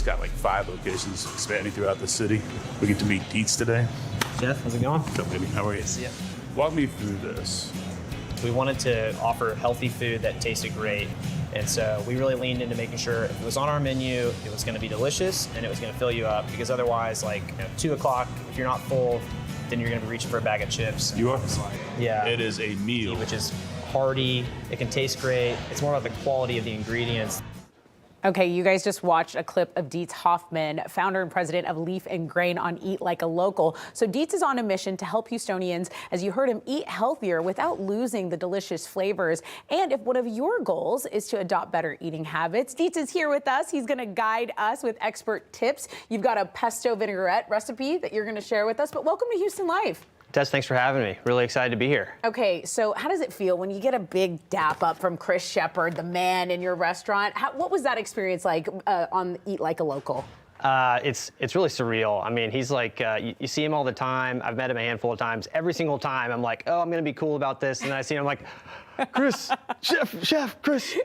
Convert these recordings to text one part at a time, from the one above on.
It's got like 5 locations expanding throughout the city. We get to meet Dietz today. Jeff, how's it going? So, baby, how are you? Yeah. Walk me through this. We wanted to offer healthy food that tasted great. And so we really leaned into making sure if it was on our menu, it was going to be delicious and it was going to fill you up. Because otherwise, like 2 o'clock, if you're not full, then you're going to be reaching for a bag of chips. You are? Yeah. It is a meal. Which is hearty. It can taste great. It's more about the quality of the ingredients. Okay, you guys just watched a clip of Dietz Hoffman, founder and president of Leaf and Grain on Eat Like a Local. So Dietz is on a mission to help Houstonians, as you heard him, eat healthier without losing the delicious flavors. And if one of your goals is to adopt better eating habits, Dietz is here with us. He's gonna guide us with expert tips. You've got a pesto vinaigrette recipe that you're gonna share with us, but welcome to Houston Life. Des, thanks for having me. Really excited to be here. Okay, so how does it feel when you get a big dap up from Chris Shepard, the man in your restaurant? What was that experience like on Eat Like a Local? It's really surreal. I mean, he's like, you see him all the time. I've met him a handful of times. Every single time, I'm like, oh, I'm gonna be cool about this, and then I see him, I'm like, Chris, chef, Chris.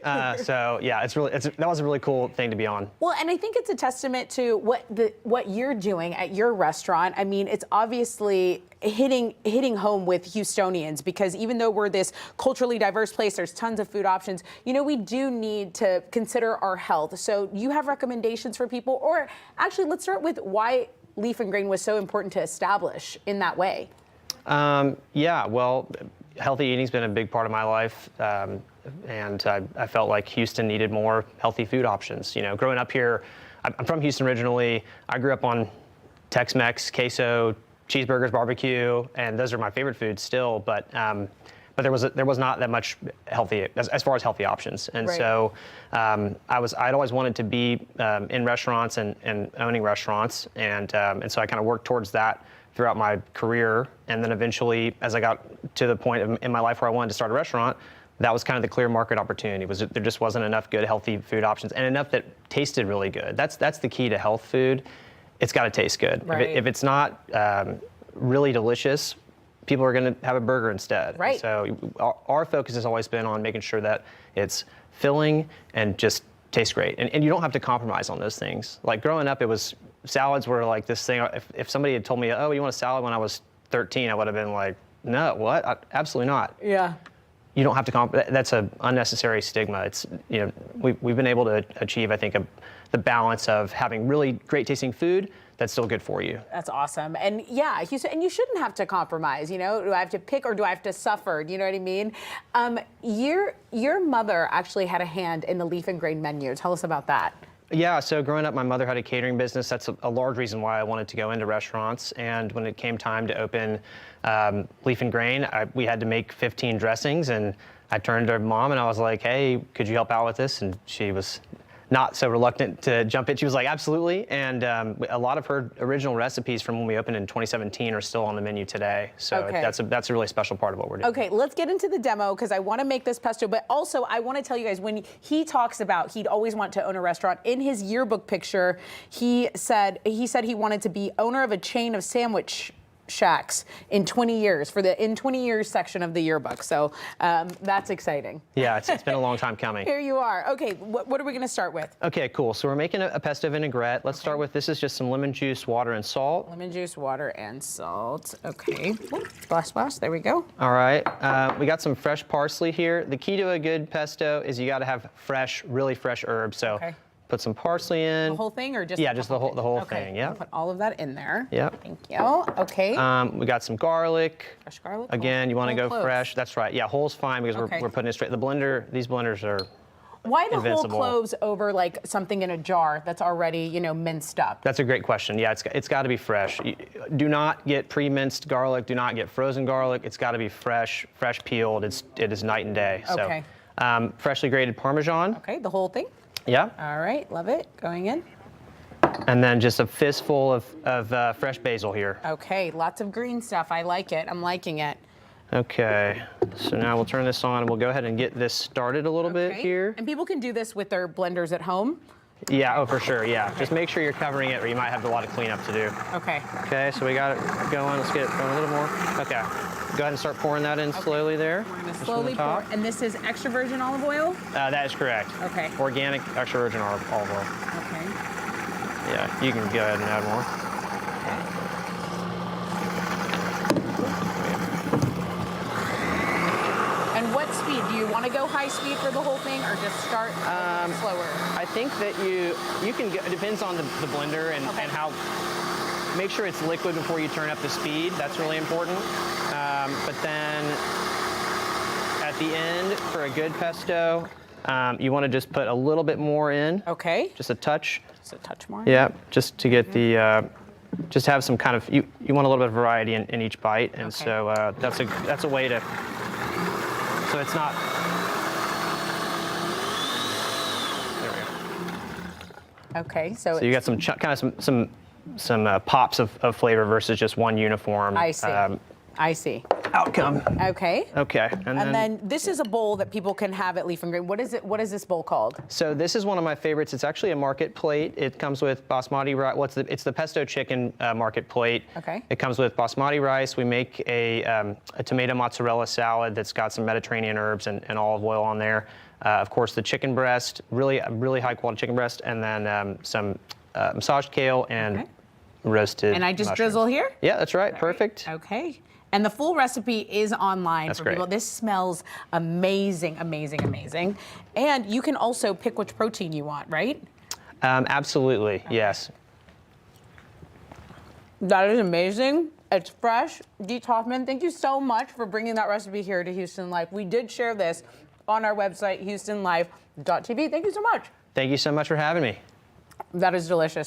So yeah, that was a really cool thing to be on. Well, and I think it's a testament to what you're doing at your restaurant. I mean, it's obviously hitting home with Houstonians, because even though we're this culturally diverse place, there's tons of food options. You know, we do need to consider our health. So you have recommendations for people, or actually, let's start with why Leaf and Grain was so important to establish in that way. Yeah, well, healthy eating's been a big part of my life, and I felt like Houston needed more healthy food options. You know, growing up here, I'm from Houston originally. I grew up on Tex-Mex, queso, cheeseburgers, barbecue, and those are my favorite foods still. But there was not that much healthy as far as healthy options, and right. So I'd always wanted to be in restaurants and owning restaurants, and so I kind of worked towards that throughout my career. And then eventually, as I got to the point in my life where I wanted to start a restaurant, that was kind of the clear market opportunity. There just wasn't enough good, healthy food options, and enough that tasted really good. That's the key to health food. It's got to taste good. Right. If it's not really delicious, people are going to have a burger instead. Right. So our focus has always been on making sure that it's filling and just tastes great. And you don't have to compromise on those things. Like growing up, salads were like this thing. If somebody had told me, oh, you want a salad when I was 13, I would have been like, no, what? Absolutely not. Yeah. You don't have to that's an unnecessary stigma. It's, you know, we've been able to achieve, I think, the balance of having really great tasting food that's still good for you. That's awesome. And yeah, and you shouldn't have to compromise, you know? Do I have to pick or do I have to suffer? Do you know what I mean? Your mother actually had a hand in the Leaf and Grain menu. Tell us about that. Yeah, so growing up, my mother had a catering business. That's a large reason why I wanted to go into restaurants. And when it came time to open Leaf and Grain, we had to make 15 dressings. And I turned to Mom and I was like, hey, could you help out with this? And she was not so reluctant to jump in. She was like, absolutely. And a lot of her original recipes from when we opened in 2017 are still on the menu today. So okay. That's a really special part of what we're doing. Okay, let's get into the demo, because I want to make this pesto, but also I want to tell you guys, when he talks about he'd always want to own a restaurant, in his yearbook picture, he said he wanted to be owner of a chain of sandwich shacks in 20 years, for the in 20 years section of the yearbook. So that's exciting. Yeah, it's been a long time coming. Here you are. Okay, what are we going to start with? Okay, cool. So we're making a pesto vinaigrette. Let's start with, this is just some lemon juice, water, and salt. Lemon juice, water, and salt. Okay. Splash, splash. There we go. All right. We got some fresh parsley here. The key to a good pesto is you got to have fresh, really fresh herbs. So okay. Put some parsley in. The whole thing, or just just the whole okay. thing. Yeah. I'll put all of that in there. Yep. Thank you. Okay. We got some garlic. Fresh garlic. Again, you want to go cloves. fresh. That's right. Yeah, whole's fine, because Okay. we're putting it straight. The blender. These blenders are Why the invincible. whole cloves over like something in a jar that's already, you know, minced up? That's a great question. Yeah, it's got to be fresh. Do not get pre-minced garlic. Do not get frozen garlic. It's got to be fresh peeled. It is night and day. Okay. So, freshly grated Parmesan. Okay, the whole thing. Yeah. All right, love it. Going in. And then just a fistful of fresh basil here. Okay, lots of green stuff. I like it. I'm liking it. Okay, so now we'll turn this on and we'll go ahead and get this started a little bit here. And people can do this with their blenders at home. Yeah, oh, for sure, yeah. Okay. Just make sure you're covering it, or you might have a lot of cleanup to do. Okay. Okay, so we got it going. Let's get it going a little more. Okay, go ahead and start pouring that in slowly there. We're gonna slowly pour. And this is extra virgin olive oil? That is correct. Okay. Organic extra virgin olive oil. Okay. Yeah, you can go ahead and add more. And what speed? Do you want to go high speed for the whole thing, or just start slower? I think that you can go, it depends on the blender and how, make sure it's liquid before you turn up the speed. That's really important. But then at the end, for a good pesto, you want to just put a little bit more in. Okay. Just a touch. Just a touch more? Yeah, just to get the, just have some kind of, you want a little bit of variety in each bite. And so that's a way to, so it's not, there we go. Okay, so So you got some kind of some pops of flavor versus just one uniform. I see. I see. Outcome. Okay. Okay. And then this is a bowl that people can have at Leaf and Grain. What is it? What is this bowl called? So this is one of my favorites. It's actually a market plate. It comes with basmati rice. It's the pesto chicken market plate. Okay. It comes with basmati rice. We make a tomato mozzarella salad that's got some Mediterranean herbs and olive oil on there. Of course, the chicken breast, really high quality chicken breast, and then some massaged kale and roasted. And I just mushrooms. drizzle here? Yeah, that's right. Perfect. Okay. And the full recipe is online That's for great. people. This smells amazing, amazing, amazing. And you can also pick which protein you want, right? Absolutely, yes. That is amazing. It's fresh. Dietz Hoffman, thank you so much for bringing that recipe here to Houston Life. We did share this on our website, houstonlife.tv. Thank you so much. Thank you so much for having me. That is delicious.